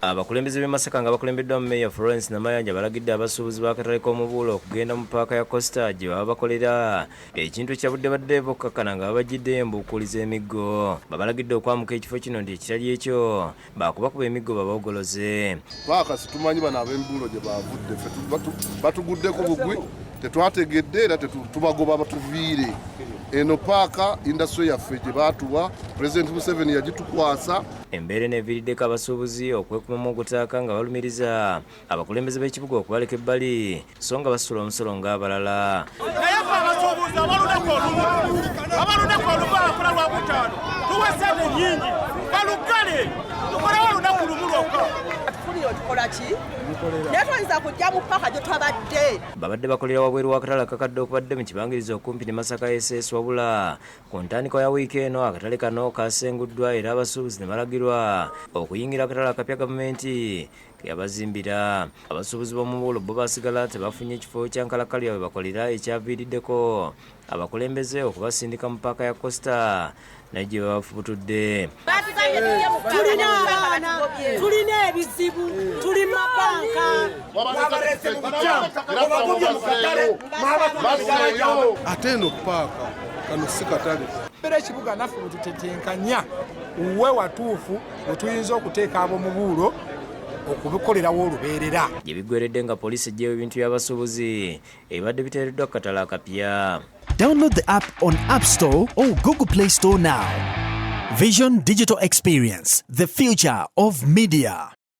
Abakulembeze b'e Masaka nga bakulembeddwa mu Meya Florence Namayanja balagidde abasuubuzi b'akatale k'omubuulo okugenda mu paaka ya Costa gye baba bakolera ekintu kyabudde badde bokkakana nga babagidde embuukuliza emiggo. Babalagidde okwamuka ekifo kino nti ekitali ekyo baakubakuba emiggo babogoloze. Paaka situmanyi bano ab'embuulo gye bavudde ffe batuguddeko bugwi tetwategedde era tubagoba batuviire. Eno paaka indasitule yaffe gye baatuwa President Museveni yagitukwasa. Embeera eneeviiriddeko abasuubuzi okwekumamu ogutaaka nga balumiriza abakulembeze b'ekibuga okubaleka ebbali so nga basula omusolo ng'abalala. Naye ffe abasuubuzi abaludeko olumu abakola lwa butaano tuwe sente nnyingi balugale tukolewo olunaku lumu lwokka. Tukola ki? Naye tuyinza kujja mu paaka gye twabadde. Babadde bakolera wabweru w'akatale akakadde okubadde mu kibangirizi okumpi ne Masaka SS wabula ku ntandikwa ya wiiki eno akatale kano kasenguddwa era abasuubuzi ne balagirwa okuyingira akatale akapya gavumenti ke yabazimbira. Abasuubuzi b'omubuulo bo basigala tebafunye ekifo kya nkalakkalya we bakolera ekyaviiriddeko abakulembeze okubasindika mu paaka ya Costa naye gye babafubutudde. Tulina abaana, tulina ebizibu, tuli mu mabanka. Ate eno paaka kano si katale. Mbere ekibuga naffe bwe tutetenkanya we watuufu we tuyinza okuteeka ab'omubuulo okubikolerawo olubeerera. Gye biggweredde nga poliisi eggyewo ebintu by'abasuubuzi ebibadde biteereddwa ku katale akapya. Download the app on App Store or Google Play Store now. Vision Digital Experience, the future of media.